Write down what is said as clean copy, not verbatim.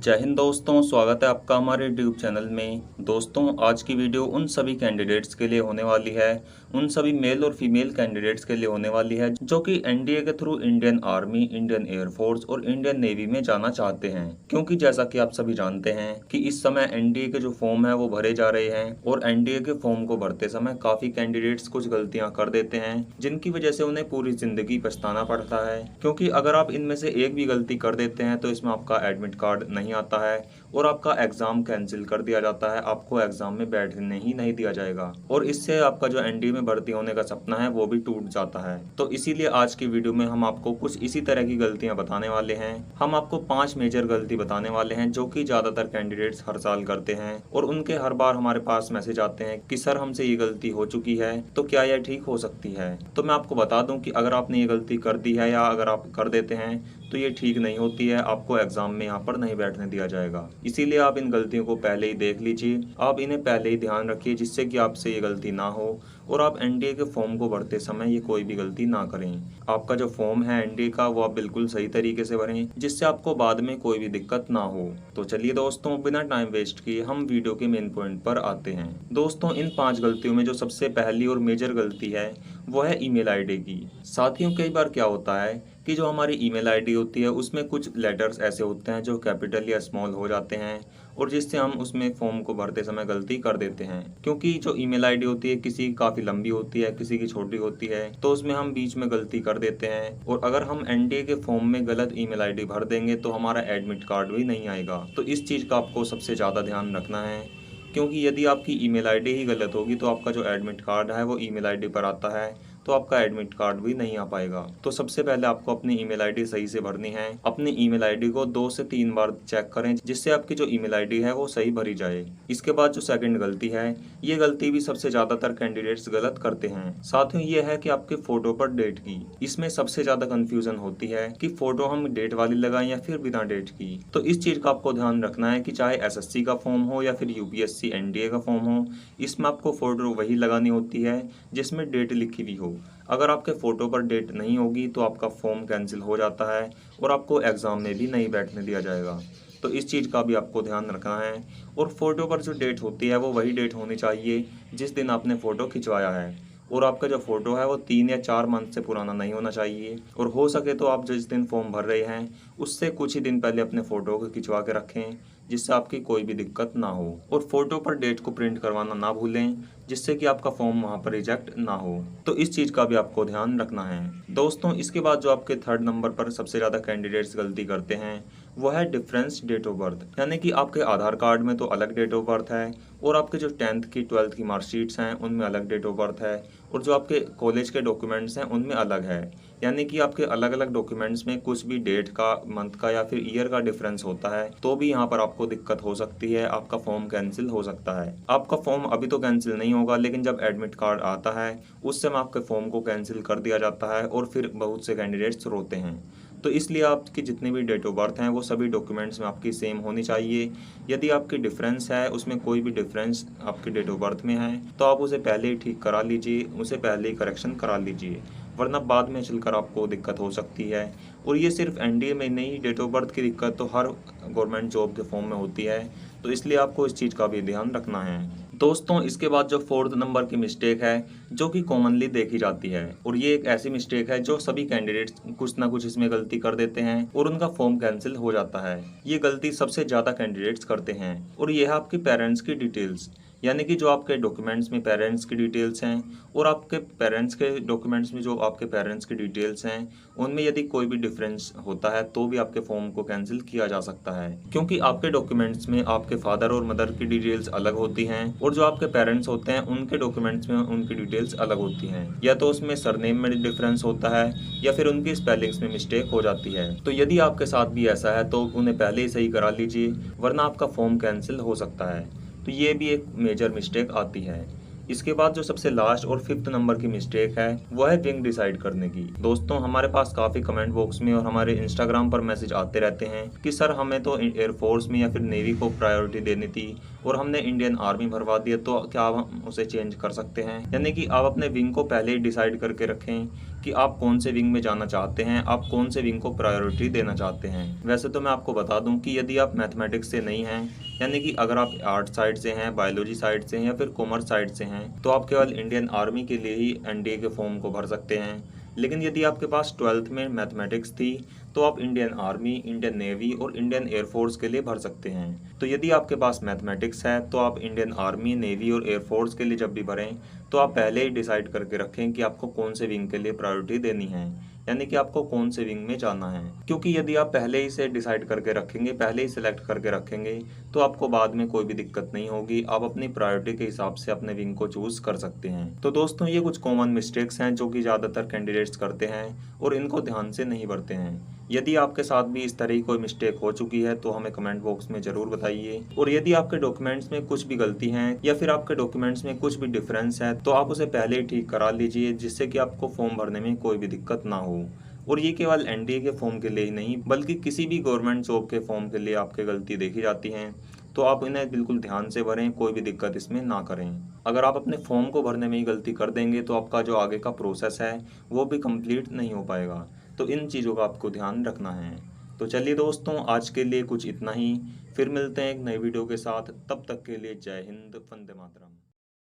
जय हिंद दोस्तों, स्वागत है आपका हमारे यूट्यूब चैनल में। दोस्तों, आज की वीडियो उन सभी कैंडिडेट्स के लिए होने वाली है, उन सभी मेल और फीमेल कैंडिडेट्स के लिए होने वाली है जो कि एनडीए के through Indian army, Indian air force और इंडियन नेवी में जाना चाहते हैं। क्योंकि जैसा कि आप सभी जानते हैं कि इस समय एनडीए के जो फॉर्म है वो भरे जा रहे हैं और एनडीए के फॉर्म को भरते समय काफी कैंडिडेट्स कुछ गलतियां कर देते हैं जिनकी वजह से उन्हें पूरी जिंदगी पछताना पड़ता है। क्योंकि अगर आप इनमें से एक भी गलती कर देते हैं तो इसमें आपका एडमिट कार्ड नहीं आता है और आपका एग्जाम कैंसिल कर दिया जाता है, आपको एग्जाम में बैठने ही नहीं दिया जाएगा और इससे आपका जो एनडीए में भर्ती होने का सपना है वो भी टूट जाता है। तो इसीलिए आज की वीडियो में हम आपको कुछ इसी तरह की गलतियां बताने वाले हैं। हम आपको 5 मेजर गलती बताने वाले हैं जो कि ज्यादातर कैंडिडेट्स हर साल करते हैं और उनके हर बार हमारे पास मैसेज आते हैं कि सर हमसे ये गलती हो चुकी है, तो क्या यह ठीक हो सकती है। तो मैं आपको बता दूं कि अगर आपने ये गलती कर दी है या अगर आप कर देते हैं तो ये ठीक नहीं होती है, आपको एग्जाम में यहाँ पर नहीं बैठने दिया जाएगा। इसीलिए आप इन गलतियों को पहले ही देख लीजिए, आप इन्हें पहले ही ध्यान रखिए जिससे कि आपसे ये गलती ना हो और आप एनडीए के फॉर्म को भरते समय ये कोई भी गलती ना करें। आपका जो फॉर्म है एनडीए का वो आप बिल्कुल सही तरीके से भरें जिससे आपको बाद में कोई भी दिक्कत ना हो। तो चलिए दोस्तों, बिना टाइम वेस्ट किए हम वीडियो के मेन पॉइंट पर आते हैं। दोस्तों, इन 5 गलतियों में जो सबसे पहली और मेजर गलती है वो है ईमेल आईडी की। साथियों, कई बार क्या होता है कि जो हमारी ईमेल आईडी होती है उसमें कुछ लेटर्स ऐसे होते हैं जो कैपिटल या स्मॉल हो जाते हैं और जिससे हम उसमें फॉर्म को भरते समय गलती कर देते हैं। क्योंकि जो ईमेल आईडी होती है किसी की काफ़ी लंबी होती है, किसी की छोटी होती है, तो उसमें हम बीच में गलती कर देते हैं और अगर हम एनडीए के फॉर्म में गलत ईमेल आईडी भर देंगे तो हमारा एडमिट कार्ड भी नहीं आएगा। तो इस चीज़ का आपको सबसे ज़्यादा ध्यान रखना है, क्योंकि यदि आपकी ईमेल आईडी ही गलत होगी तो आपका जो एडमिट कार्ड है वो ईमेल आईडी पर आता है तो आपका एडमिट कार्ड भी नहीं आ पाएगा। तो सबसे पहले आपको अपनी ईमेल आईडी सही से भरनी है। अपनी ईमेल आईडी को 2 से 3 बार चेक करें जिससे आपकी जो ईमेल आईडी है वो सही भरी जाए। इसके बाद जो सेकंड गलती है, ये गलती भी सबसे ज्यादातर कैंडिडेट्स गलत करते हैं। साथ ही ये है कि आपके फोटो पर डेट की। इसमें सबसे ज्यादा कंफ्यूजन होती है कि फोटो हम डेट वाली लगाएं या फिर बिना डेट की। तो इस चीज का आपको ध्यान रखना है कि चाहे एसएससी का फॉर्म हो या फिर यूपीएससी एनडीए का फॉर्म हो, इसमें आपको फोटो वही लगानी होती है जिसमें डेट लिखी हुई हो। अगर आपके फोटो पर डेट नहीं होगी तो आपका फॉर्म कैंसिल हो जाता है और आपको एग्जाम में भी नहीं बैठने दिया जाएगा। तो इस चीज़ का भी आपको ध्यान रखना है और फोटो पर जो डेट होती है वो वही डेट होनी चाहिए जिस दिन आपने फ़ोटो खिंचवाया है और आपका जो फ़ोटो है वो 3 या 4 मंथ से पुराना नहीं होना चाहिए और हो सके तो आप जिस दिन फॉर्म भर रहे हैं उससे कुछ ही दिन पहले अपने फ़ोटो को खिंचवा के रखें जिससे आपकी कोई भी दिक्कत ना हो और फोटो पर डेट को प्रिंट करवाना ना भूलें जिससे कि आपका फॉर्म वहाँ पर रिजेक्ट ना हो। तो इस चीज़ का भी आपको ध्यान रखना है। दोस्तों, इसके बाद जो आपके 3rd नंबर पर सबसे ज़्यादा कैंडिडेट्स गलती करते हैं वो है डिफरेंस डेट ऑफ बर्थ। यानी कि आपके आधार कार्ड में तो अलग डेट ऑफ बर्थ है और आपके जो 10th की 12th की मार्कशीट्स हैं उनमें अलग डेट ऑफ बर्थ है और जो आपके कॉलेज के डॉक्यूमेंट्स हैं उनमें अलग है। यानी कि आपके अलग अलग डॉक्यूमेंट्स में कुछ भी डेट का, मंथ का या फिर ईयर का डिफरेंस होता है तो भी यहाँ पर आपको दिक्कत हो सकती है, आपका फॉर्म कैंसिल हो सकता है। आपका फॉर्म अभी तो कैंसिल नहीं होगा लेकिन जब एडमिट कार्ड आता है उस समय आपके फॉर्म को कैंसिल कर दिया जाता है और फिर बहुत से कैंडिडेट्स रोते हैं। तो इसलिए आपकी जितनी भी डेट ऑफ बर्थ हैं वो सभी डॉक्यूमेंट्स में आपकी सेम होनी चाहिए। यदि आपकी डिफरेंस है, उसमें कोई भी डिफरेंस आपकी डेट ऑफ बर्थ में है तो आप उसे पहले ही ठीक करा लीजिए, उसे पहले ही करेक्शन करा लीजिए, वरना बाद में चलकर आपको दिक्कत हो सकती है। और ये सिर्फ एनडीए में नहीं, डेट ऑफ बर्थ की दिक्कत तो हर गवर्नमेंट जॉब के फॉर्म में होती है, तो इसलिए आपको इस चीज़ का भी ध्यान रखना है। दोस्तों, इसके बाद जो 4th नंबर की मिस्टेक है जो कि कॉमनली देखी जाती है और ये एक ऐसी मिस्टेक है जो सभी कैंडिडेट्स कुछ ना कुछ इसमें गलती कर देते हैं और उनका फॉर्म कैंसिल हो जाता है। ये गलती सबसे ज़्यादा कैंडिडेट्स करते हैं और ये है आपके पेरेंट्स की डिटेल्स। यानी कि जो आपके डॉक्यूमेंट्स में पेरेंट्स की डिटेल्स हैं और आपके पेरेंट्स के डॉक्यूमेंट्स में जो आपके पेरेंट्स की डिटेल्स हैं उनमें यदि कोई भी डिफरेंस होता है तो भी आपके फॉर्म को कैंसिल किया जा सकता है। क्योंकि आपके डॉक्यूमेंट्स में आपके फादर और मदर की डिटेल्स अलग होती हैं और जो आपके पेरेंट्स होते हैं उनके डॉक्यूमेंट्स में उनकी डिटेल्स अलग होती हैं, या तो उसमें सरनेम में डिफरेंस होता है या फिर उनकी स्पेलिंग्स में मिस्टेक हो जाती है। तो यदि आपके साथ भी ऐसा है तो उन्हें पहले ही सही करा लीजिए, वरना आपका फॉर्म कैंसिल हो सकता है। तो ये भी एक मेजर मिस्टेक आती है। इसके बाद जो सबसे लास्ट और 5th नंबर की मिस्टेक है वो है विंग डिसाइड करने की। दोस्तों, हमारे पास काफ़ी कमेंट बॉक्स में और हमारे इंस्टाग्राम पर मैसेज आते रहते हैं कि सर हमें तो एयरफोर्स में या फिर नेवी को प्रायोरिटी देनी थी और हमने इंडियन आर्मी भरवा दिया, तो क्या हम उसे चेंज कर सकते हैं? यानी कि आप अपने विंग को पहले ही डिसाइड करके रखें कि आप कौन से विंग में जाना चाहते हैं, आप कौन से विंग को प्रायोरिटी देना चाहते हैं। वैसे तो मैं आपको बता दूं कि यदि आप मैथमेटिक्स से नहीं हैं, यानी कि अगर आप आर्ट साइड से हैं, बायोलॉजी साइड से हैं या फिर कॉमर्स साइड से हैं, तो आप केवल इंडियन आर्मी के लिए ही एनडीए के फॉर्म को भर सकते हैं। लेकिन यदि आपके पास 12th में मैथमेटिक्स थी तो आप इंडियन आर्मी, इंडियन नेवी और इंडियन एयरफोर्स के लिए भर सकते हैं। तो यदि आपके पास मैथमेटिक्स है तो आप इंडियन आर्मी, नेवी और एयरफोर्स के लिए जब भी भरें तो आप पहले ही डिसाइड करके रखें कि आपको कौन से विंग के लिए प्रायोरिटी देनी है, यानी कि आपको कौन से विंग में जाना है। क्योंकि यदि आप पहले ही से डिसाइड करके रखेंगे, पहले ही सिलेक्ट करके रखेंगे, तो आपको बाद में कोई भी दिक्कत नहीं होगी। आप अपनी प्रायोरिटी के हिसाब से अपने विंग को चूज कर सकते हैं। तो दोस्तों, ये कुछ कॉमन मिस्टेक्स हैं जो कि ज़्यादातर कैंडिडेट्स करते हैं और इनको ध्यान से नहीं भरते हैं। यदि आपके साथ भी इस तरह की कोई मिस्टेक हो चुकी है तो हमें कमेंट बॉक्स में ज़रूर बताइए। और यदि आपके डॉक्यूमेंट्स में कुछ भी गलती है या फिर आपके डॉक्यूमेंट्स में कुछ भी डिफरेंस है तो आप उसे पहले ही ठीक करा लीजिए, जिससे कि आपको फॉर्म भरने में कोई भी दिक्कत ना हो। और ये केवल एनडीए के फॉर्म के लिए ही नहीं, बल्कि किसी भी गवर्नमेंट जॉब के फॉर्म के लिए आपके गलती देखी जाती हैं। तो आप इन्हें बिल्कुल ध्यान से भरें, कोई भी दिक्कत इसमें ना करें। अगर आप अपने फॉर्म को भरने में ही गलती कर देंगे तो आपका जो आगे का प्रोसेस है वो भी कंप्लीट नहीं हो पाएगा। तो इन चीज़ों का आपको ध्यान रखना है। तो चलिए दोस्तों, आज के लिए कुछ इतना ही। फिर मिलते हैं एक नई वीडियो के साथ। तब तक के लिए जय हिंद, वंदे मातरम।